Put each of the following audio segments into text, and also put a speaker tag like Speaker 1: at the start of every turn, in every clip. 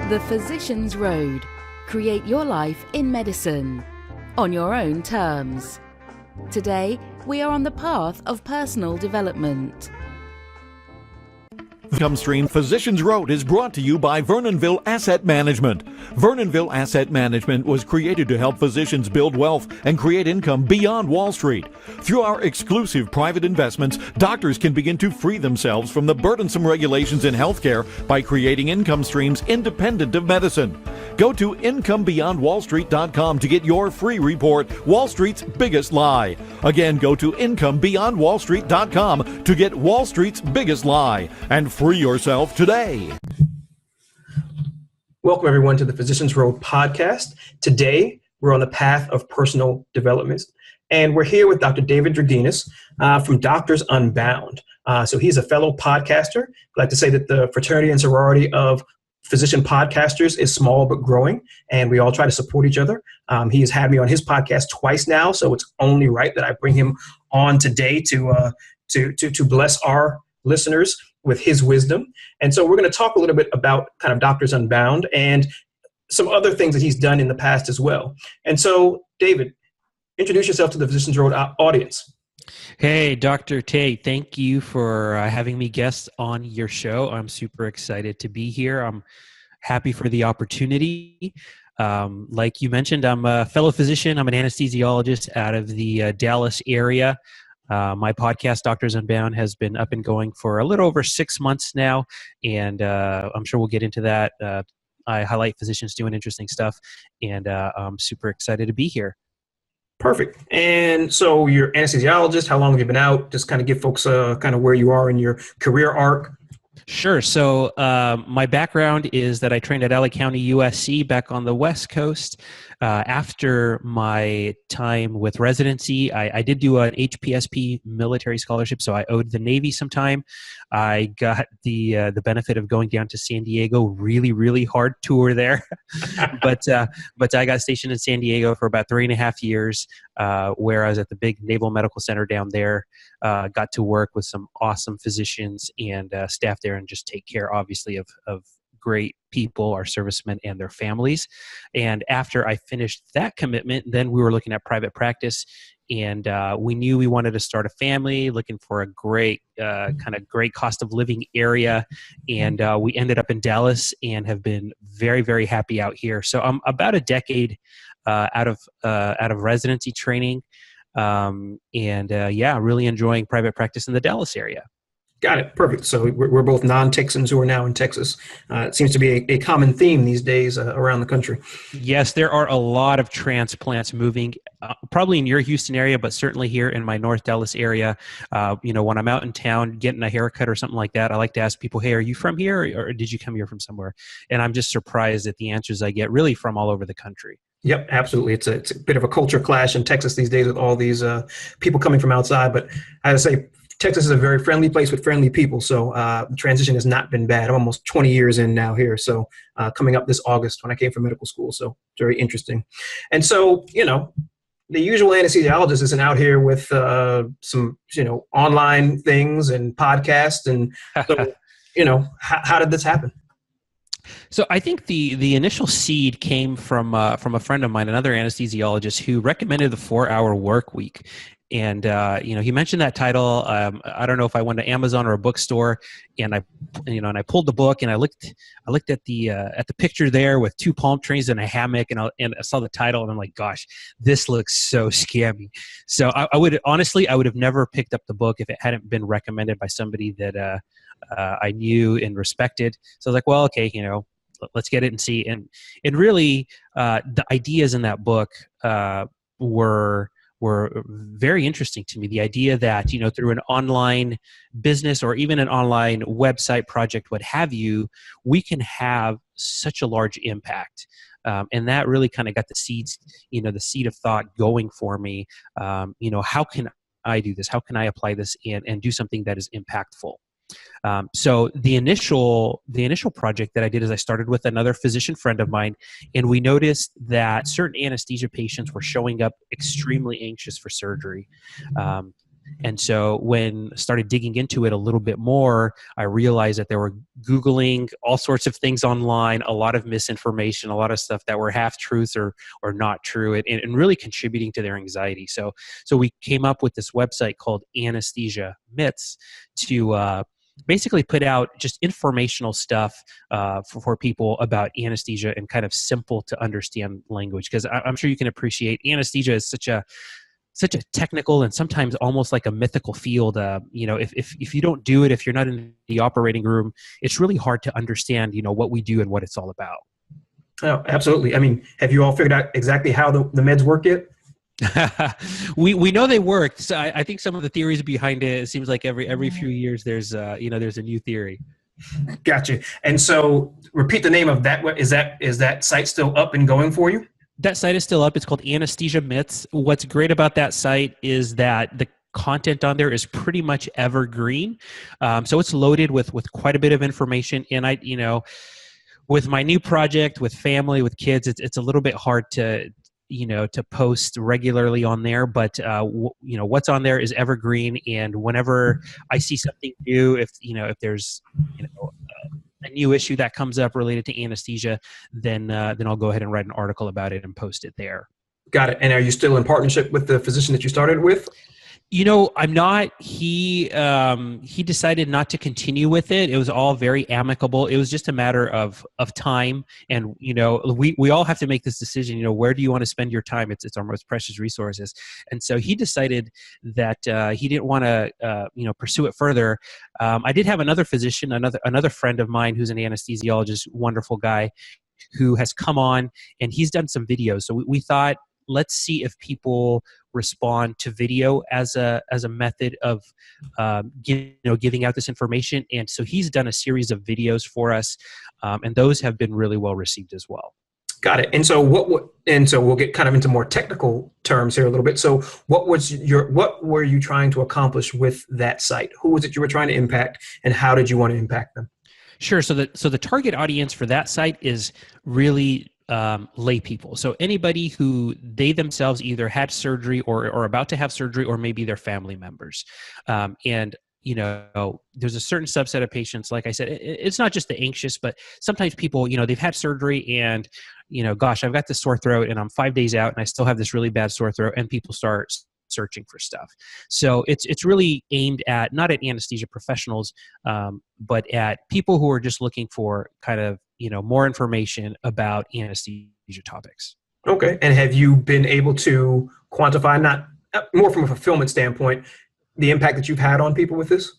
Speaker 1: The Physician's Road. Create your life in medicine. On your own terms. Today, we are on the path of personal development.
Speaker 2: The Income Stream Physicians Road is brought to you by Vernonville Asset Management. Vernonville Asset Management was created to help physicians build wealth and create income beyond Wall Street. Through our exclusive private investments, doctors can begin to free themselves from the burdensome regulations in healthcare by creating income streams independent of medicine. Go to incomebeyondwallstreet.com to get your free report, Wall Street's Biggest Lie. Again, go to incomebeyondwallstreet.com to get Wall Street's Biggest Lie and free yourself today.
Speaker 3: Welcome, everyone, to the Physicians Road podcast. Today, we're on the path of personal development, and we're here with Dr. David Draghinas from Doctors Unbound. So he's a fellow podcaster. I'd like to say that the fraternity and sorority of physician podcasters is small but growing, and we all try to support each other. He has had me on his podcast twice now, so it's only right that I bring him on today to bless our listeners with his wisdom. And so we're going to talk a little bit about kind of Doctors Unbound and some other things that he's done in the past as well. And so, David, introduce yourself to the Physicians Road audience.
Speaker 4: Hey, Dr. Tait, thank you for having me guest on your show. I'm super excited to be here. I'm happy for the opportunity. Like you mentioned, I'm a fellow physician. I'm an anesthesiologist out of the Dallas area. My podcast, Doctors Unbound, has been up and going for a little over 6 months now, and I'm sure we'll get into that. I highlight physicians doing interesting stuff, and I'm super excited to be here.
Speaker 3: Perfect. And so you're an anesthesiologist. How long have you been out? Just kind of give folks kind of where you are in your career arc.
Speaker 4: Sure. So my background is that I trained at LA County USC back on the West Coast. After my time with residency, I did do an HPSP military scholarship, so I owed the Navy some time. I got the benefit of going down to San Diego, really hard tour there. but I got stationed in San Diego for about 3.5 years, where I was at the big Naval Medical Center down there. Got to work with some awesome physicians and staff there and just take care, obviously, of great people, our servicemen and their families. And after I finished that commitment, then we were looking at private practice, and we knew we wanted to start a family, looking for a great great cost of living area. And we ended up in Dallas and have been very happy out here. So I'm about a decade out of residency training. Really enjoying private practice in the Dallas area.
Speaker 3: Got it. Perfect. So we're both non-Texans who are now in Texas. It seems to be a common theme these days around the country.
Speaker 4: Yes, there are a lot of transplants moving, probably in your Houston area, but certainly here in my North Dallas area. When I'm out in town getting a haircut or something like that, I like to ask people, hey, are you from here or did you come here from somewhere? And I'm just surprised at the answers I get, really from all over the country.
Speaker 3: Yep, absolutely. It's a bit of a culture clash in Texas these days with all these people coming from outside. But I would say Texas is a very friendly place with friendly people. So the transition has not been bad. I'm almost 20 years in now here. So coming up this August when I came from medical school. So very interesting. And so, the usual anesthesiologist isn't out here with some, online things and podcasts. And so, how did this happen?
Speaker 4: So I think the initial seed came from a friend of mine, another anesthesiologist, who recommended the 4-hour work week. And he mentioned that title. I don't know if I went to Amazon or a bookstore, and I pulled the book and I looked at the picture there with 2 palm trees and a hammock, and I saw the title and I'm like, gosh, this looks so scammy. So I would have never picked up the book if it hadn't been recommended by somebody that I knew and respected. So I was like, well, okay, let's get it and see. And really, the ideas in that book were very interesting to me. The idea that, through an online business or even an online website project, what have you, we can have such a large impact. And that really kind of got the seeds, the seed of thought going for me. How can I do this? How can I apply this and do something that is impactful? So the initial project that I did is I started with another physician friend of mine, and we noticed that certain anesthesia patients were showing up extremely anxious for surgery. And so when I started digging into it a little bit more, I realized that they were Googling all sorts of things online, a lot of misinformation, a lot of stuff that were half truths or not true, and really contributing to their anxiety. So we came up with this website called Anesthesia Myths to basically put out just informational stuff for people about anesthesia and kind of simple to understand language. Because I'm sure you can appreciate anesthesia is such a technical and sometimes almost like a mythical field. If you don't do it, if you're not in the operating room, it's really hard to understand, what we do and what it's all about.
Speaker 3: Oh, absolutely. I mean, have you all figured out exactly how the meds work yet?
Speaker 4: we know they work. So I think some of the theories behind it seems like every few years there's a new theory.
Speaker 3: Gotcha. And so repeat the name of that. Is that site still up and going for you?
Speaker 4: That site is still up. It's called Anesthesia Myths. What's great about that site is that the content on there is pretty much evergreen. So it's loaded with quite a bit of information. And with my new project, with family, with kids, it's a little bit hard to post regularly on there, but what's on there is evergreen. And whenever I see something new, if there's a new issue that comes up related to anesthesia, then I'll go ahead and write an article about it and post it there.
Speaker 3: Got it. And are you still in partnership with the physician that you started with?
Speaker 4: I'm not. He decided not to continue with it. It was all very amicable. It was just a matter of time. And, we all have to make this decision, where do you want to spend your time? It's our most precious resources. And so he decided that he didn't want to, pursue it further. I did have another physician, another friend of mine who's an anesthesiologist, wonderful guy, who has come on and he's done some videos. So we thought, let's see if people respond to video as a method of giving out this information. And so he's done a series of videos for us, and those have been really well received as well.
Speaker 3: Got it. And so we'll get kind of into more technical terms here a little bit. So what were you trying to accomplish with that site? Who was it you were trying to impact, and how did you want to impact them?
Speaker 4: Sure. So the target audience for that site is really lay people. So anybody who they themselves either had surgery or are about to have surgery, or maybe their family members. And there's a certain subset of patients, like I said, it's not just the anxious, but sometimes people, they've had surgery and, gosh, I've got this sore throat and I'm 5 days out and I still have this really bad sore throat, and people start searching for stuff. So it's really aimed at, not at anesthesia professionals, but at people who are just looking for kind of, more information about anesthesia topics.
Speaker 3: Okay. And have you been able to quantify, not more from a fulfillment standpoint, the impact that you've had on people with this?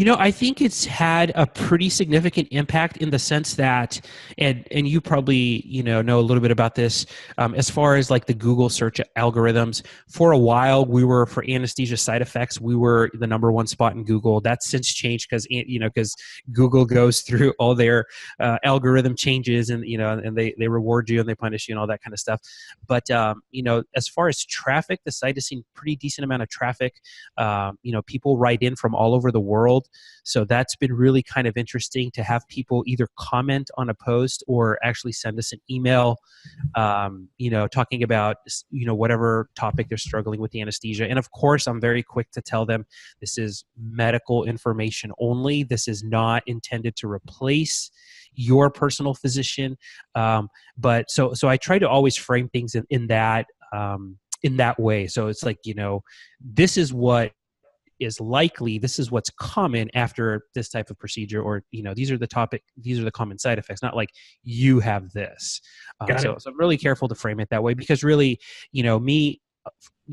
Speaker 4: I think it's had a pretty significant impact in the sense that, and you probably, know a little bit about this, as far as like the Google search algorithms. For a while, for anesthesia side effects, we were the number one spot in Google. That's since changed because Google goes through all their algorithm changes, and, and they reward you and they punish you and all that kind of stuff. But, as far as traffic, the site has seen pretty decent amount of traffic. People write in from all over the world. So that's been really kind of interesting to have people either comment on a post or actually send us an email, talking about, whatever topic they're struggling with the anesthesia. And of course, I'm very quick to tell them this is medical information only. This is not intended to replace your personal physician. But so I try to always frame things in that way. So it's like, this is what is likely, this is what's common after this type of procedure, or these are the common side effects, not like you have this. So I'm really careful to frame it that way, because really, me,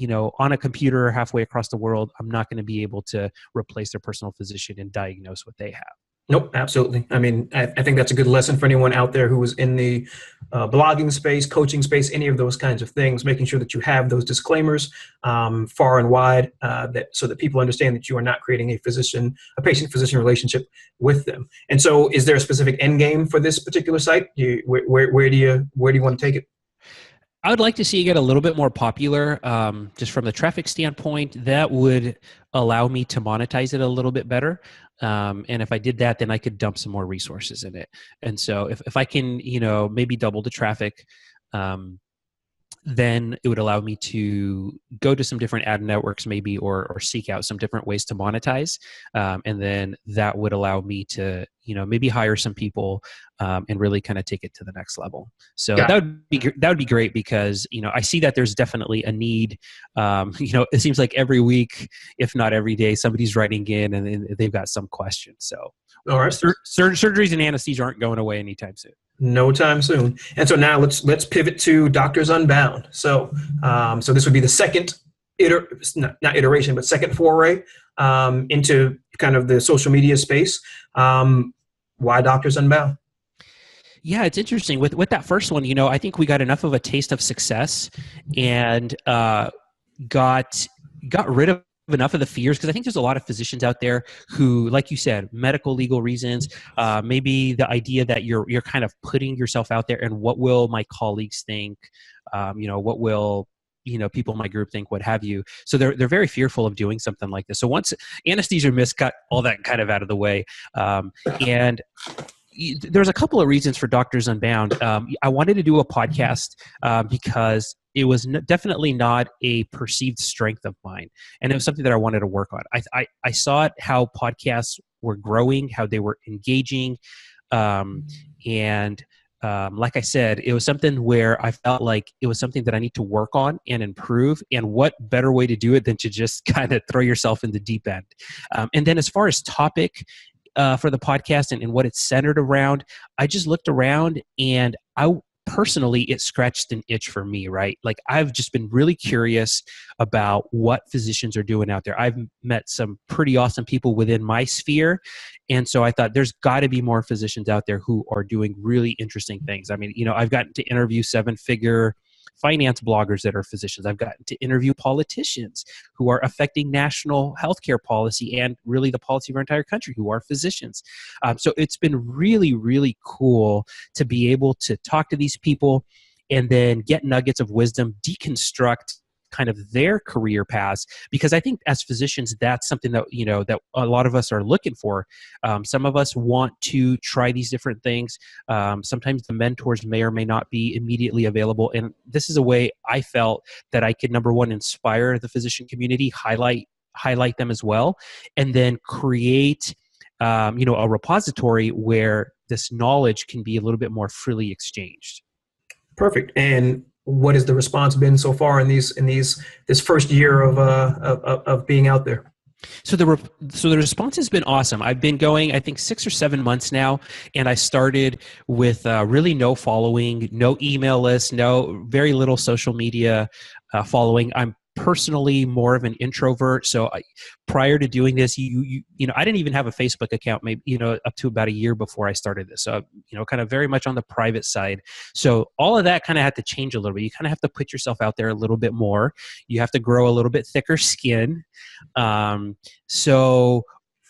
Speaker 4: on a computer halfway across the world, I'm not going to be able to replace their personal physician and diagnose what they have.
Speaker 3: Nope, absolutely. I mean, I think that's a good lesson for anyone out there who is in the blogging space, coaching space, any of those kinds of things, making sure that you have those disclaimers far and wide, so that people understand that you are not creating a patient-physician relationship with them. And so is there a specific end game for this particular site? Where do you want to take it?
Speaker 4: I would like to see it get a little bit more popular, just from the traffic standpoint. That would allow me to monetize it a little bit better. And if I did that, then I could dump some more resources in it. And so if I can, maybe double the traffic, then it would allow me to go to some different ad networks maybe, or seek out some different ways to monetize. And then that would allow me to, maybe hire some people and really kind of take it to the next level. So
Speaker 3: Got
Speaker 4: that would be great because, I see that there's definitely a need. It seems like every week, if not every day, somebody's writing in and they've got some questions. So
Speaker 3: All right.
Speaker 4: surgeries and anesthesia aren't going away anytime soon.
Speaker 3: No time soon. And so now let's pivot to Doctors Unbound. So so this would be the second not iteration, but second foray into kind of the social media space. Why Doctors Unbound?
Speaker 4: Yeah, it's interesting. With that first one, I think we got enough of a taste of success and got rid of enough of the fears, because I think there's a lot of physicians out there who, like you said, medical, legal reasons, maybe the idea that you're kind of putting yourself out there and what will my colleagues think, what will people in my group think, what have you. So they're very fearful of doing something like this. So once Anesthesia Myths got all that kind of out of the way, and there's a couple of reasons for Doctors Unbound. I wanted to do a podcast because it was definitely not a perceived strength of mine. And it was something that I wanted to work on. I saw it, how podcasts were growing, how they were engaging. And like I said, it was something where I felt like it was something that I need to work on and improve. And what better way to do it than to just kind of throw yourself in the deep end. And then as far as topic for the podcast and what it's centered around, I just looked around and personally, it scratched an itch for me, right? Like I've just been really curious about what physicians are doing out there. I've met some pretty awesome people within my sphere. And so I thought there's got to be more physicians out there who are doing really interesting things. I mean, I've gotten to interview 7-figure finance bloggers that are physicians. I've gotten to interview politicians who are affecting national healthcare policy and really the policy of our entire country who are physicians. So it's been really, really cool to be able to talk to these people and then get nuggets of wisdom, deconstruct kind of their career paths, because I think as physicians, that's something that, that a lot of us are looking for. Some of us want to try these different things. Sometimes the mentors may or may not be immediately available. And this is a way I felt that I could, number one, inspire the physician community, highlight them as well, and then create, a repository where this knowledge can be a little bit more freely exchanged.
Speaker 3: Perfect. And what has the response been so far in this first year of being out there?
Speaker 4: So the response has been awesome. I've been going, I think, 6 or 7 months now, and I started with really no following, no email list, very little social media following. I'm personally more of an introvert, so prior to doing this, I didn't even have a Facebook account, maybe up to about a year before I started this. So kind of very much on the private side. So all of that kind of had to change a little bit. You kind of have to put yourself out there a little bit more. You have to grow a little bit thicker skin. So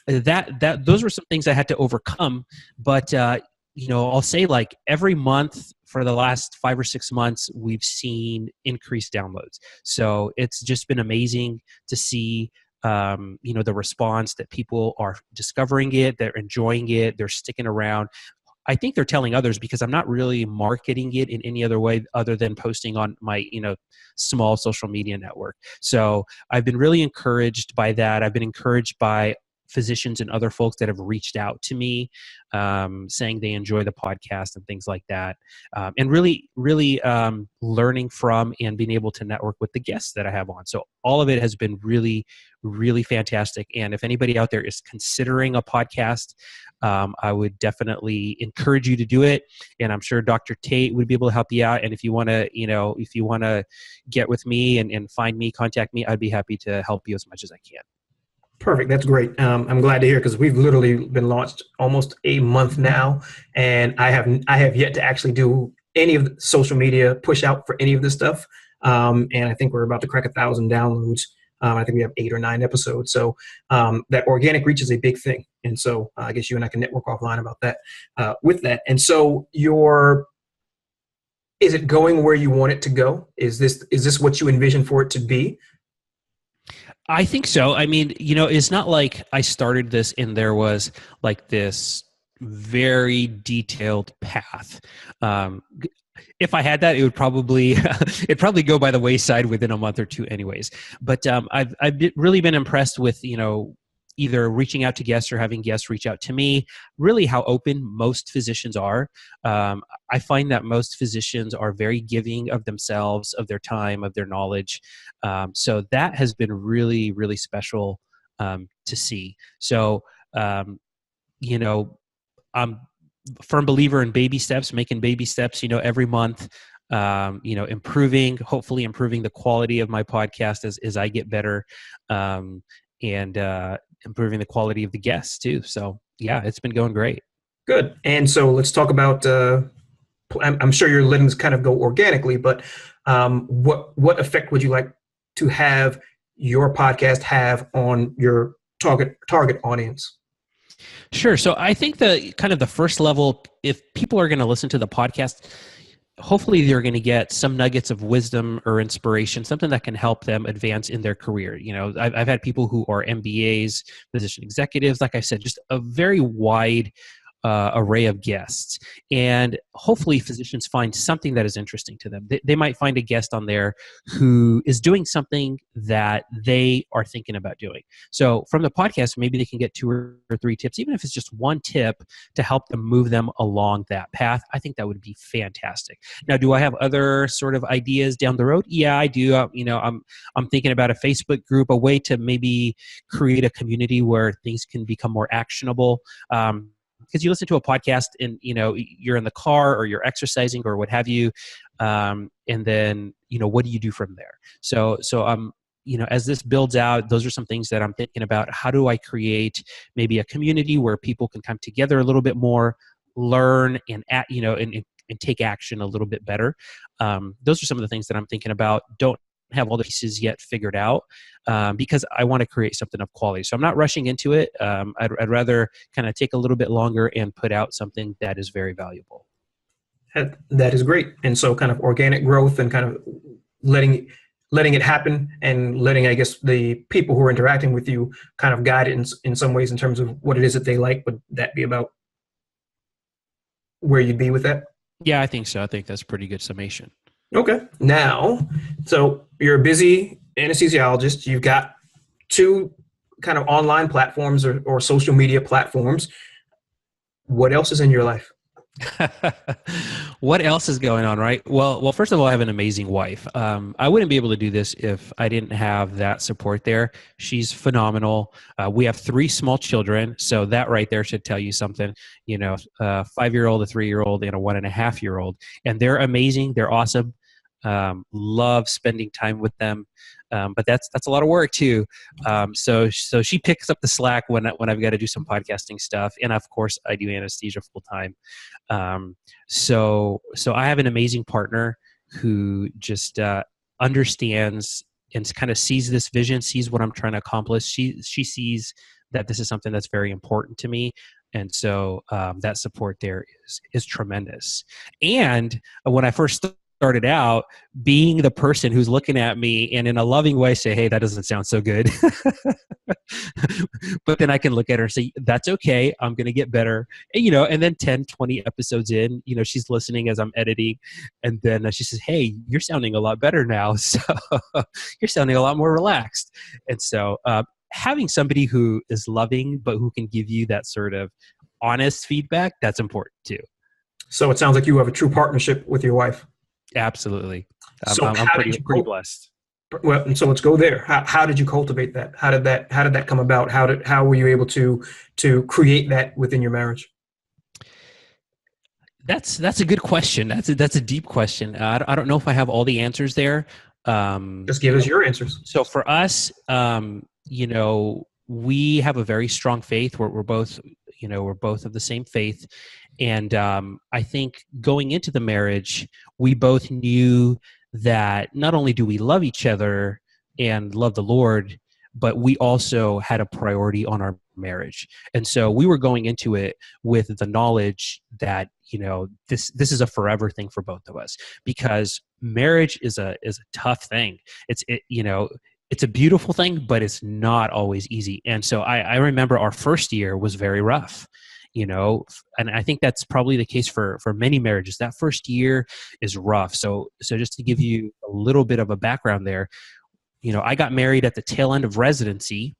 Speaker 4: those were some things I had to overcome. But I'll say like every month for the last 5 or 6 months, we've seen increased downloads. So it's just been amazing to see, the response that people are discovering it, they're enjoying it, they're sticking around. I think they're telling others because I'm not really marketing it in any other way other than posting on my, small social media network. So I've been really encouraged by that. I've been encouraged by physicians and other folks that have reached out to me saying they enjoy the podcast and things like that. And really, really learning from and being able to network with the guests that I have on. So all of it has been really, really fantastic. And if anybody out there is considering a podcast, I would definitely encourage you to do it. And I'm sure Dr. Tait would be able to help you out. And if you want to, get with me and find me, contact me, I'd be happy to help you as much as I can.
Speaker 3: Perfect. That's great. I'm glad to hear, because we've literally been launched almost a month now, and I have yet to actually do any of the social media push out for any of this stuff. And I think we're about to crack 1,000 downloads. I think we have 8 or 9 episodes. So that organic reach is a big thing. And so I guess you and I can network offline about that with that. And so is it going where you want it to go? Is this what you envision for it to be?
Speaker 4: I think so. I mean, it's not like I started this and there was like this very detailed path. if I had that, it would probably it'd probably go by the wayside within a month or two, anyways. But really been impressed with either reaching out to guests or having guests reach out to me. Really, how open most physicians are. I find that most physicians are very giving of themselves, of their time, of their knowledge. So that has been really, really special to see. So I'm a firm believer in baby steps, making baby steps, every month, hopefully improving the quality of my podcast as I get better, and improving the quality of the guests too. So yeah, it's been going great.
Speaker 3: Good. And so let's talk about, I'm sure you're letting this kind of go organically, but what effect would you like to have your podcast have on your target audience?
Speaker 4: Sure. So I think the first level, if people are going to listen to the podcast, hopefully they're going to get some nuggets of wisdom or inspiration, something that can help them advance in their career. I've had people who are MBAs, physician executives, like I said, just a very wide array of guests. And hopefully physicians find something that is interesting to them. They might find a guest on there who is doing something that they are thinking about doing. So from the podcast, maybe they can get 2 or 3 tips, even if it's just one tip to help them move them along that path. I think that would be fantastic. Now, do I have other sort of ideas down the road? Yeah, I do. I'm thinking about a Facebook group, a way to maybe create a community where things can become more actionable. Because you listen to a podcast and you're in the car or you're exercising or what have you, and then what do you do from there? So as this builds out, those are some things that I'm thinking about. How do I create maybe a community where people can come together a little bit more, learn and take action a little bit better? Those are some of the things that I'm thinking about. Don't have all the pieces yet figured out, because I want to create something of quality. So I'm not rushing into it. I'd rather kind of take a little bit longer and put out something that is very valuable.
Speaker 3: That is great. And so kind of organic growth and kind of letting it happen and letting, I guess, the people who are interacting with you kind of guide it in some ways in terms of what it is that they like. Would that be about where you'd be with that?
Speaker 4: Yeah, I think so. I think that's a pretty good summation.
Speaker 3: Okay. Now, so you're a busy anesthesiologist. You've got 2 kind of online platforms or social media platforms. What else is in your life?
Speaker 4: What else is going on, right? Well, first of all, I have an amazing wife. I wouldn't be able to do this if I didn't have that support there. She's phenomenal. We have 3 small children, so that right there should tell you something. A 5-year-old, a 3-year-old, and a 1.5-year-old, and they're amazing. They're awesome. Love spending time with them. But that's a lot of work too. So she picks up the slack when I've got to do some podcasting stuff, and of course I do anesthesia full time. So I have an amazing partner who just understands and kind of sees this vision, sees what I'm trying to accomplish. She sees that this is something that's very important to me. And so that support there is tremendous. And when I first started out, being the person who's looking at me and in a loving way say, hey, that doesn't sound so good. But then I can look at her and say, that's okay. I'm going to get better. And then 10, 20 episodes in, she's listening as I'm editing. And then she says, hey, you're sounding a lot better now. So you're sounding a lot more relaxed. And so having somebody who is loving, but who can give you that sort of honest feedback, that's important too.
Speaker 3: So it sounds like you have a true partnership with your wife.
Speaker 4: Absolutely.
Speaker 3: So
Speaker 4: I'm pretty blessed.
Speaker 3: Well, and so let's go there. How did you cultivate that? How did that come about? How were you able to create that within your marriage?
Speaker 4: That's a good question. That's a deep question. I don't know if I have all the answers there.
Speaker 3: Just give us your answers.
Speaker 4: So for us, we have a very strong faith. We're both of the same faith. And I think going into the marriage, we both knew that not only do we love each other and love the Lord, but we also had a priority on our marriage. And so we were going into it with the knowledge that, this is a forever thing for both of us, because marriage is a tough thing. It's a beautiful thing, but it's not always easy. And so I remember our first year was very rough. and I think that's probably the case for many marriages. That first year is rough. So just to give you a little bit of a background there, I got married at the tail end of residency.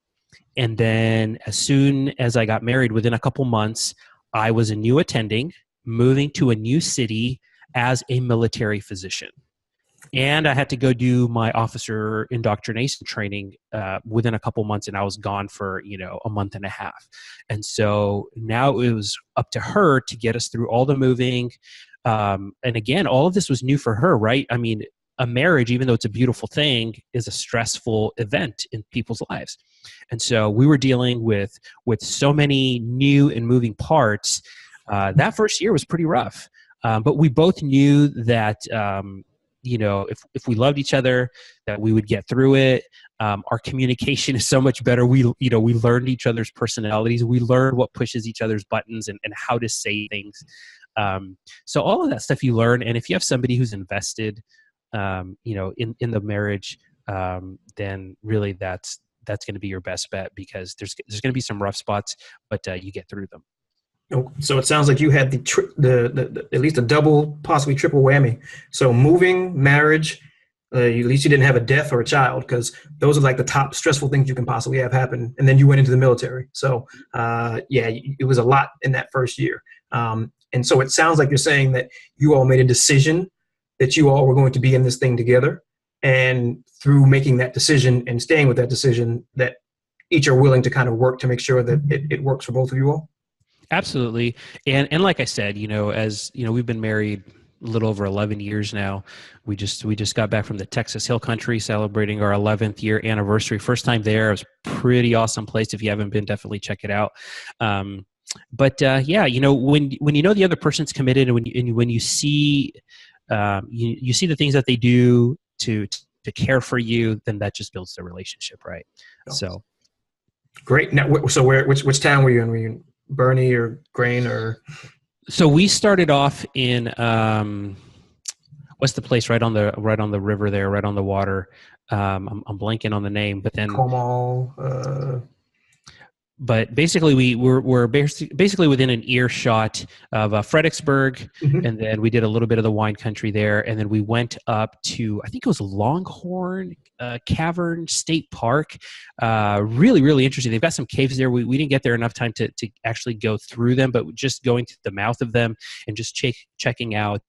Speaker 4: And then as soon as I got married, within a couple months, I was a new attending, moving to a new city as a military physician. And I had to go do my officer indoctrination training within a couple months, and I was gone for, a month and a half. And so now it was up to her to get us through all the moving. And again, all of this was new for her, right? I mean, a marriage, even though it's a beautiful thing, is a stressful event in people's lives. And so we were dealing with so many new and moving parts. That first year was pretty rough. But we both knew that, if we loved each other, that we would get through it. Our communication is so much better. We learned each other's personalities. We learned what pushes each other's buttons and how to say things. So all of that stuff you learn. And if you have somebody who's invested, in the marriage, then really that's going to be your best bet, because there's going to be some rough spots, but you get through them.
Speaker 3: So it sounds like you had the at least a double, possibly triple whammy. So moving, marriage, at least you didn't have a death or a child, because those are like the top stressful things you can possibly have happen. And then you went into the military. So it was a lot in that first year. And so it sounds like you're saying that you all made a decision that you all were going to be in this thing together. And through making that decision and staying with that decision, that each are willing to kind of work to make sure that it works for both of you all.
Speaker 4: Absolutely. And like I said, as we've been married a little over 11 years now. We just got back from the Texas Hill Country, celebrating our 11th year anniversary. First time there. It was a pretty awesome place. If you haven't been, definitely check it out. But when you know the other person's committed, and when you see you see the things that they do to care for you, then that just builds the relationship, right? Oh. So
Speaker 3: great. Now, so which town were you in? Were you in Bernie or Grain or?
Speaker 4: So we started off in what's the place right on the river there, right on the water. I'm blanking on the name, but then
Speaker 3: Como.
Speaker 4: But basically, we're basically within an earshot of Fredericksburg, mm-hmm. and then we did a little bit of the wine country there, and then we went up to, I think it was Longhorn Cavern State Park. Really, really interesting. They've got some caves there. We didn't get there enough time to actually go through them, but just going to the mouth of them and just checking out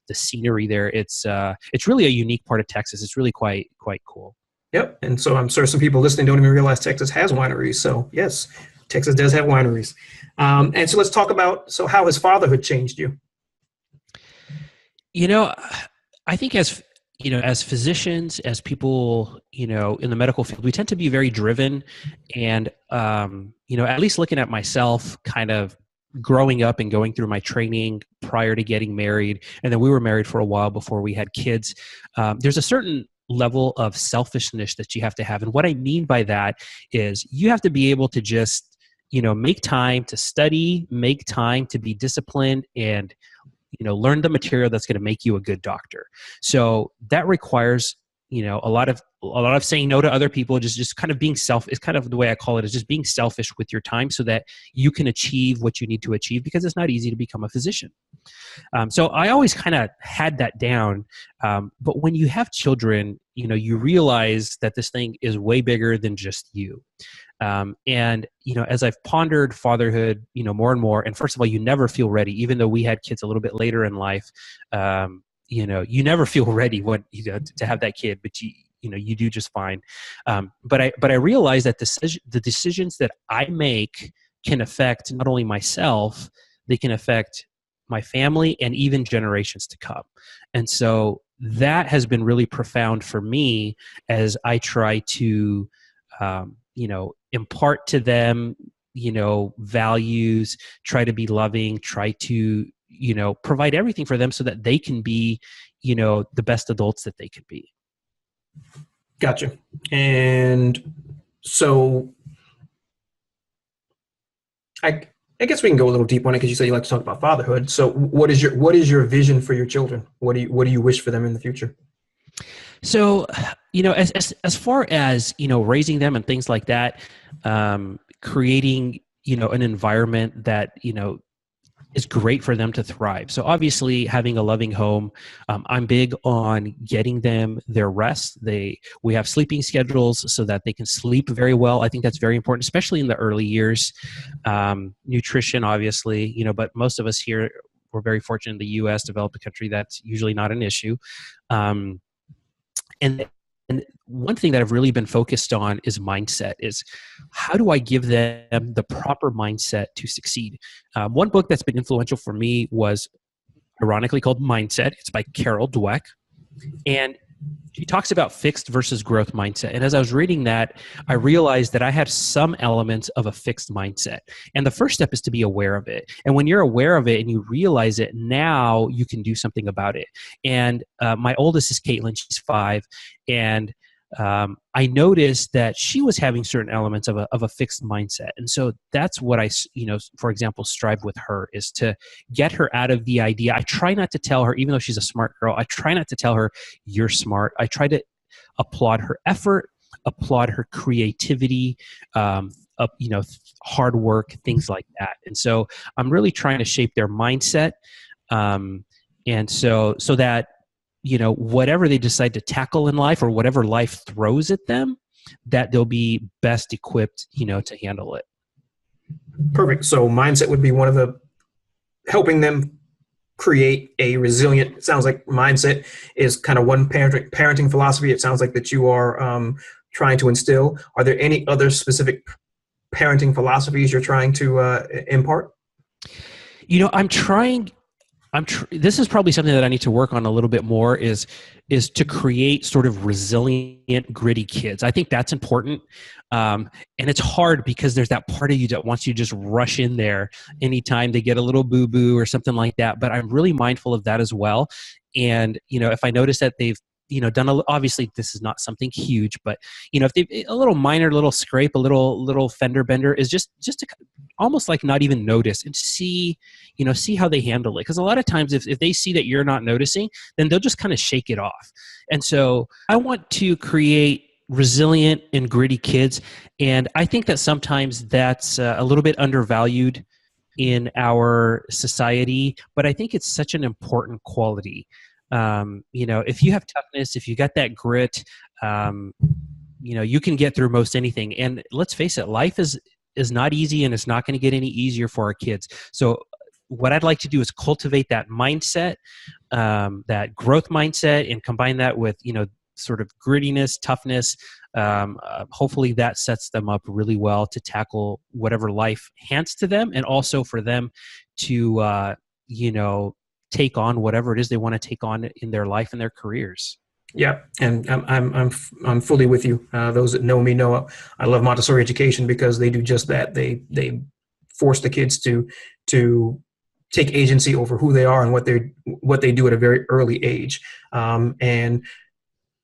Speaker 4: the scenery there. It's really a unique part of Texas. It's really quite cool.
Speaker 3: Yep. And so I'm sure some people listening don't even realize Texas has wineries. So yes, Texas does have wineries. And so let's talk about, so how has fatherhood changed you?
Speaker 4: I think as physicians, as people, in the medical field, we tend to be very driven, and, at least looking at myself, kind of growing up and going through my training prior to getting married. And then we were married for a while before we had kids. There's a certain level of selfishness that you have to have. And what I mean by that is you have to be able to just, make time to study, make time to be disciplined, and, learn the material that's going to make you a good doctor. So that requires, a lot of saying no to other people, just kind of being it's kind of the way I call it, is just being selfish with your time so that you can achieve what you need to achieve, because it's not easy to become a physician. So I always kind of had that down. But when you have children, you realize that this thing is way bigger than just you. And as I've pondered fatherhood, more and more, and first of all, you never feel ready, even though we had kids a little bit later in life. You never feel ready when to have that kid, but you do just fine. But I realize that the decisions that I make can affect not only myself, they can affect my family and even generations to come. And so that has been really profound for me as I try to, impart to them, values, try to be loving, try to, provide everything for them so that they can be, the best adults that they could be.
Speaker 3: Gotcha. And so I guess we can go a little deep on it, because you said you like to talk about fatherhood. So what is your vision for your children? What do you wish for them in the future?
Speaker 4: So, as far as, raising them and things like that, creating, an environment that, is great for them to thrive. So obviously having a loving home, I'm big on getting them their rest. We have sleeping schedules so that they can sleep very well. I think that's very important, especially in the early years. Nutrition, obviously, but most of us here, we're very fortunate in the U.S., developed country, that's usually not an issue. And one thing that I've really been focused on is mindset, is how do I give them the proper mindset to succeed? One book that's been influential for me was ironically called Mindset. It's by Carol Dweck. And she talks about fixed versus growth mindset. And as I was reading that, I realized that I had some elements of a fixed mindset. And the first step is to be aware of it. And when you're aware of it and you realize it, now you can do something about it. And my oldest is Caitlin. She's 5. And I noticed that she was having certain elements of a fixed mindset. And so that's what I, for example, strive with her, is to get her out of the idea. I try not to tell her, even though she's a smart girl, I try not to tell her you're smart. I try to applaud her effort, applaud her creativity, hard work, things like that. And so I'm really trying to shape their mindset. And so that, whatever they decide to tackle in life, or whatever life throws at them, that they'll be best equipped, to handle it.
Speaker 3: Perfect. So mindset would be one of the helping them create a resilient, it sounds like mindset is kind of one parenting philosophy. It sounds like that you are trying to instill. Are there any other specific parenting philosophies you're trying to impart?
Speaker 4: This is probably something that I need to work on a little bit more, is to create sort of resilient, gritty kids. I think that's important. And it's hard because there's that part of you that wants you to just rush in there anytime they get a little boo-boo or something like that. But I'm really mindful of that as well. And, if I notice that they've, done obviously this is not something huge, but, if they a little minor, little scrape, a little fender bender, is just to almost like not even notice and see how they handle it. Because a lot of times if they see that you're not noticing, then they'll just kind of shake it off. And so I want to create resilient and gritty kids. And I think that sometimes that's a little bit undervalued in our society, but I think it's such an important quality. If you have toughness, if you got that grit, you can get through most anything. And let's face it, life is not easy, and it's not going to get any easier for our kids. So what I'd like to do is cultivate that mindset, that growth mindset, and combine that with, sort of grittiness, toughness. Hopefully that sets them up really well to tackle whatever life hands to them, and also for them to, take on whatever it is they want to take on in their life and their careers.
Speaker 3: Yeah, and I'm fully with you. Those that know me know I love Montessori education because they do just that. They force the kids to take agency over who they are and what they do at a very early age, and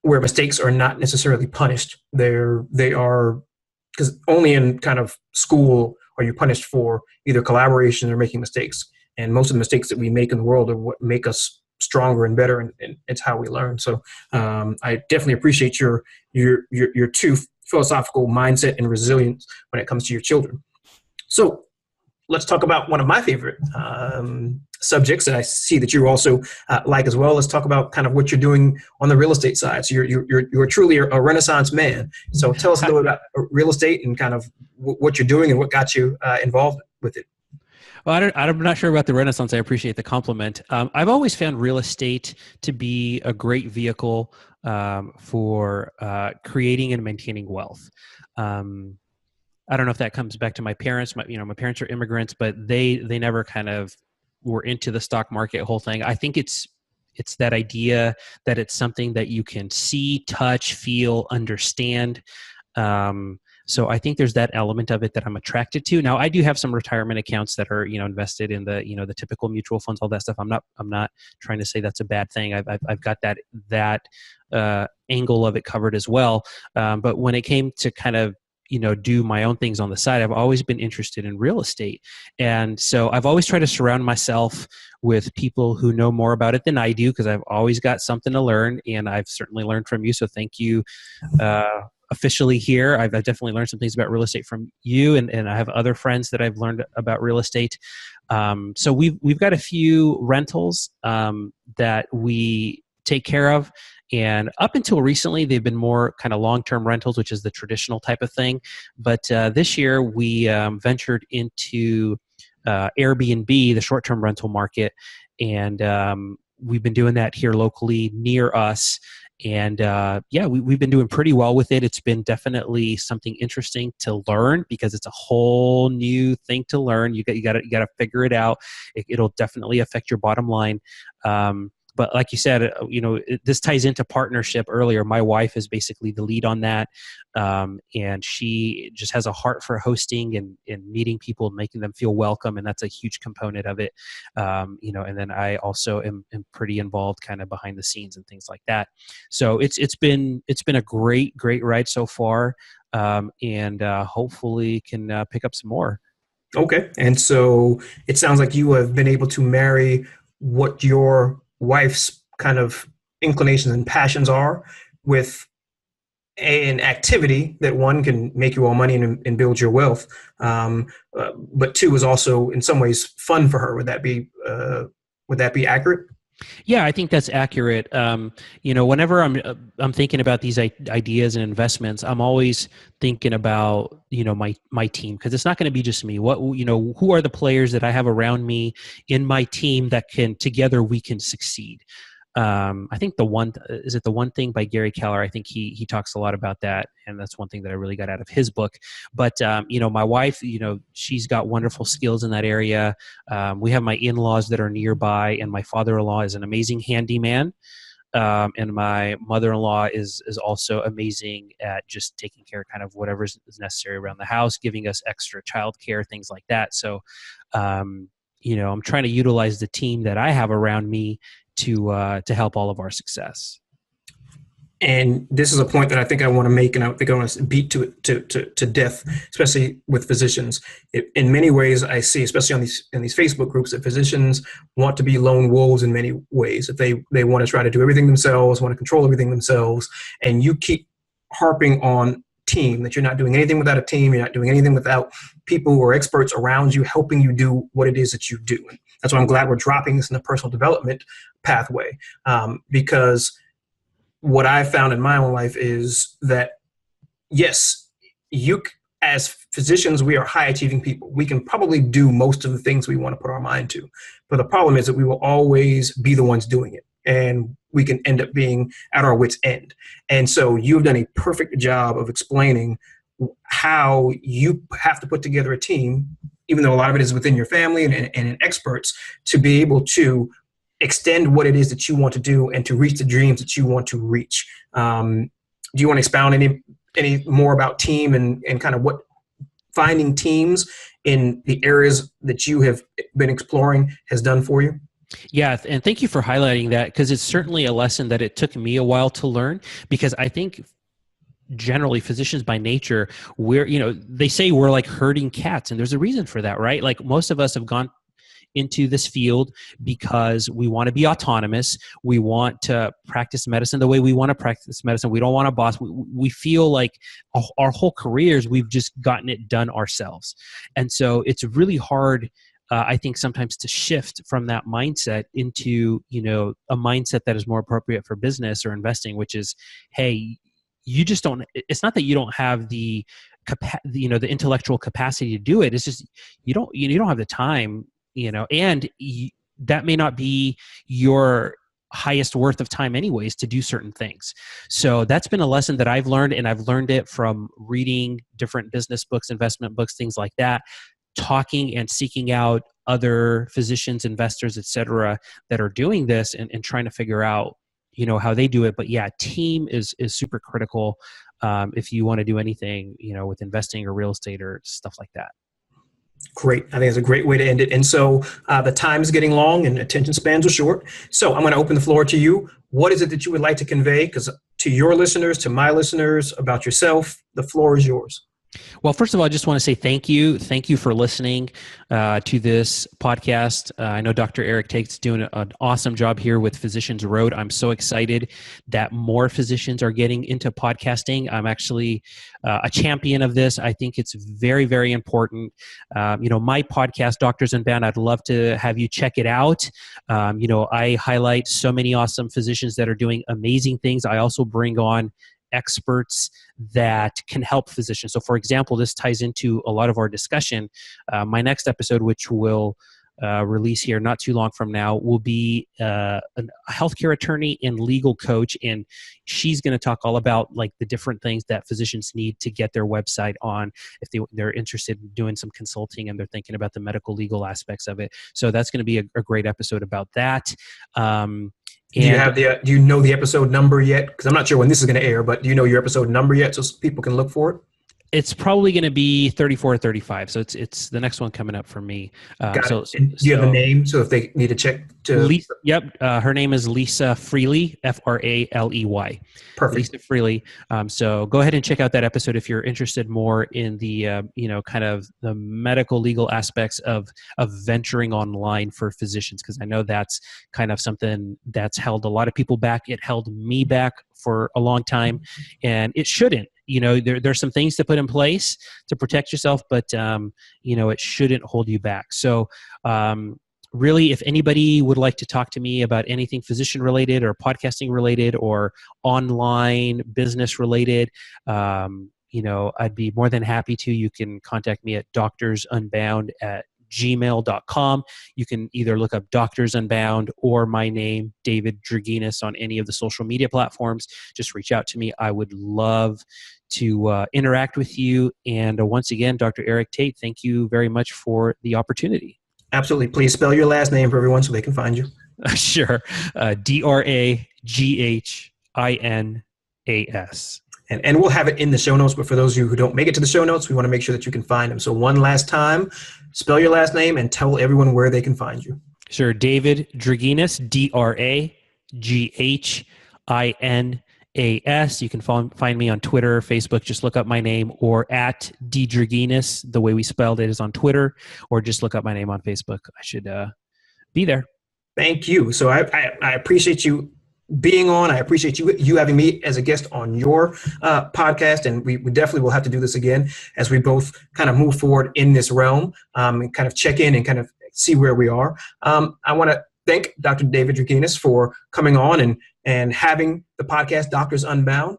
Speaker 3: where mistakes are not necessarily punished. They are, because only in kind of school are you punished for either collaboration or making mistakes. And most of the mistakes that we make in the world are what make us stronger and better, and it's how we learn. So I definitely appreciate your two philosophical mindset and resilience when it comes to your children. So let's talk about one of my favorite subjects that I see that you also like as well. Let's talk about kind of what you're doing on the real estate side. So you're truly a Renaissance man. So tell us a little about real estate and kind of what you're doing and what got you involved with it.
Speaker 4: Well, I'm not sure about the Renaissance. I appreciate the compliment. I've always found real estate to be a great vehicle for creating and maintaining wealth. I don't know if that comes back to my parents. My parents are immigrants, but they never kind of were into the stock market whole thing. I think it's that idea that it's something that you can see, touch, feel, understand. So I think there's that element of it that I'm attracted to. Now, I do have some retirement accounts that are, invested in the, the typical mutual funds, all that stuff. I'm not trying to say that's a bad thing. I've got that angle of it covered as well. But when it came to kind of, do my own things on the side, I've always been interested in real estate. And so I've always tried to surround myself with people who know more about it than I do, because I've always got something to learn, and I've certainly learned from you. So thank you officially here. I've definitely learned some things about real estate from you, and I have other friends that I've learned about real estate. So we've got a few rentals that we take care of. And up until recently, they've been more kind of long-term rentals, which is the traditional type of thing. But this year, we ventured into Airbnb, the short-term rental market, and we've been doing that here locally near us. And we've been doing pretty well with it. It's been definitely something interesting to learn because it's a whole new thing to learn. You got to figure it out. It'll definitely affect your bottom line. But like you said, this ties into partnership earlier. My wife is basically the lead on that. And she just has a heart for hosting and meeting people and making them feel welcome. And that's a huge component of it. And then I also am pretty involved kind of behind the scenes and things like that. So it's been a great ride so far. And hopefully can pick up some more.
Speaker 3: Okay. And so it sounds like you have been able to marry what your wife's kind of inclinations and passions are with an activity that one can make you all money and build your wealth. But two is also in some ways fun for her. Would that be accurate?
Speaker 4: Yeah, I think that's accurate. Whenever I'm thinking about these ideas and investments, I'm always thinking about my team, because it's not going to be just me. Who are the players that I have around me in my team that together we can succeed. I think the one thing by Gary Keller. I think he talks a lot about that, and that's one thing that I really got out of his book. But my wife, she's got wonderful skills in that area. We have my in-laws that are nearby, and my father-in-law is an amazing handyman. And my mother-in-law is also amazing at just taking care of kind of whatever is necessary around the house, giving us extra childcare, things like that. So, I'm trying to utilize the team that I have around me to help all of our success.
Speaker 3: And this is a point that I think I want to make, and I think I want to beat to death, especially with physicians. In many ways, I see, especially in these Facebook groups, that physicians want to be lone wolves in many ways. That they want to try to do everything themselves, want to control everything themselves, and you keep harping on team, that you're not doing anything without a team, you're not doing anything without people who are experts around you helping you do what it is that you do. And that's why I'm glad we're dropping this in the personal development pathway, because what I've found in my own life is that, yes, as physicians, we are high achieving people. We can probably do most of the things we want to put our mind to. But the problem is that we will always be the ones doing it, and we can end up being at our wits' end. And so you've done a perfect job of explaining how you have to put together a team, even though a lot of it is within your family and in experts, to be able to extend what it is that you want to do and to reach the dreams that you want to reach. Do you want to expound any more about team and kind of what finding teams in the areas that you have been exploring has done for you?
Speaker 4: Yeah, and thank you for highlighting that, because it's certainly a lesson that it took me a while to learn, because I think generally physicians by nature, they say we're like herding cats, and there's a reason for that, right? Like most of us have gone into this field because we want to be autonomous. We want to practice medicine the way we want to practice medicine. We don't want a boss. We feel like our whole careers, we've just gotten it done ourselves. And so it's really hard, I think, sometimes to shift from that mindset into, a mindset that is more appropriate for business or investing, which is, hey, you just don't, it's not that you don't have the intellectual capacity to do it. It's just, you don't have the time, and that may not be your highest worth of time anyways to do certain things. So that's been a lesson that I've learned, and I've learned it from reading different business books, investment books, things like that, talking and seeking out other physicians, investors, et cetera, that are doing this and trying to figure out, how they do it. But yeah, team is super critical if you want to do anything, with investing or real estate or stuff like that.
Speaker 3: Great. I think it's a great way to end it. And so the time is getting long and attention spans are short. So I'm going to open the floor to you. What is it that you would like to convey? Because to your listeners, to my listeners, about yourself, the floor is yours.
Speaker 4: Well, first of all, I just want to say thank you. Thank you for listening to this podcast. I know Dr. Eric Tait's doing an awesome job here with Physicians Road. I'm so excited that more physicians are getting into podcasting. I'm actually a champion of this. I think it's very, very important. My podcast, Doctors Unbound, I'd love to have you check it out. I highlight so many awesome physicians that are doing amazing things. I also bring on experts that can help physicians. So, for example, this ties into a lot of our discussion. My next episode, which will release here not too long from now, will be a healthcare attorney and legal coach, and she's going to talk all about like the different things that physicians need to get their website on if they're interested in doing some consulting and they're thinking about the medical legal aspects of it. So that's going to be a great episode about that.
Speaker 3: Do you know the episode number yet? Because I'm not sure when this is going to air, but do you know your episode number yet so people can look for it?
Speaker 4: It's probably going to be 34 or 35. So it's the next one coming up for me.
Speaker 3: Got it. And do you have a name? So if they need to check
Speaker 4: Lisa, yep. Her name is Lisa Freely, Fraley.
Speaker 3: Perfect.
Speaker 4: Lisa Freely. So go ahead and check out that episode if you're interested more in the, kind of the medical legal aspects of venturing online for physicians. Because I know that's kind of something that's held a lot of people back. It held me back for a long time, and it shouldn't. There's some things to put in place to protect yourself, but, it shouldn't hold you back. So really, if anybody would like to talk to me about anything physician related or podcasting related or online business related, I'd be more than happy to. You can contact me at doctorsunbound@gmail.com. You can either look up Doctors Unbound or my name, David Draghinas, on any of the social media platforms. Just reach out to me. I would love to interact with you. And once again, Dr. Eric Tait, thank you very much for the opportunity.
Speaker 3: Absolutely. Please spell your last name for everyone so they can find you.
Speaker 4: Sure. Draghinas.
Speaker 3: And we'll have it in the show notes, but for those of you who don't make it to the show notes, we want to make sure that you can find them. So one last time, spell your last name and tell everyone where they can find you.
Speaker 4: Sure. David Draghinas, Draghinas. You can find me on Twitter, Facebook. Just look up my name, or at @DDraghinas. The way we spelled it is on Twitter, or just look up my name on Facebook. I should be there.
Speaker 3: Thank you. So I appreciate you being on. I appreciate you having me as a guest on your podcast, and we definitely will have to do this again as we both kind of move forward in this realm and kind of check in and kind of see where we are. I want to thank Dr. David Draghinas for coming on and having the podcast Doctors Unbound.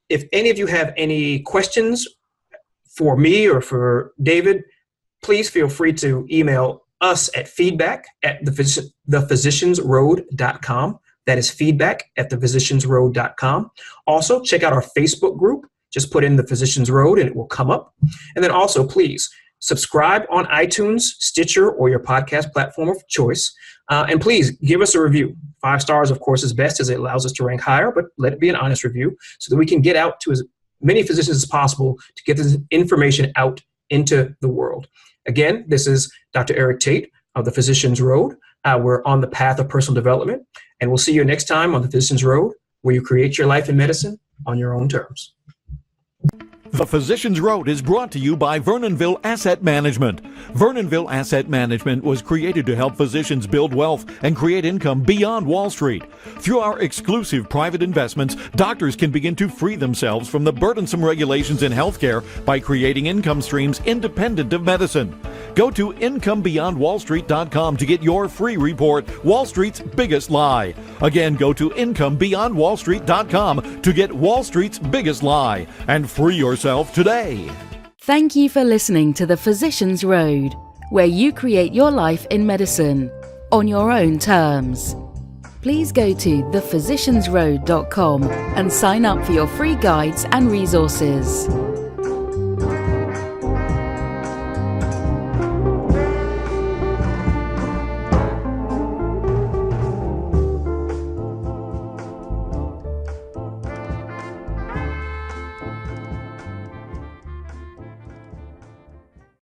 Speaker 3: If any of you have any questions for me or for David, please feel free to email us at feedback@thephysiciansroad.com. That is feedback@thephysiciansroad.com. Also, check out our Facebook group. Just put in The Physicians Road and it will come up. And then also, please subscribe on iTunes, Stitcher, or your podcast platform of choice. And please give us a review. 5 stars, of course, is best as it allows us to rank higher, but let it be an honest review so that we can get out to as many physicians as possible to get this information out into the world. Again, this is Dr. Eric Tait of The Physicians Road. We're on the path of personal development, and we'll see you next time on The Physicians Road, where you create your life in medicine on your own terms.
Speaker 2: The Physicians Road is brought to you by Vernonville Asset Management. Vernonville Asset Management was created to help physicians build wealth and create income beyond Wall Street. Through our exclusive private investments, doctors can begin to free themselves from the burdensome regulations in healthcare by creating income streams independent of medicine. Go to IncomeBeyondWallStreet.com to get your free report, Wall Street's Biggest Lie. Again, go to IncomeBeyondWallStreet.com to get Wall Street's Biggest Lie and free yourself today.
Speaker 1: Thank you for listening to The Physicians Road, where you create your life in medicine on your own terms. Please go to thephysiciansroad.com and sign up for your free guides and resources.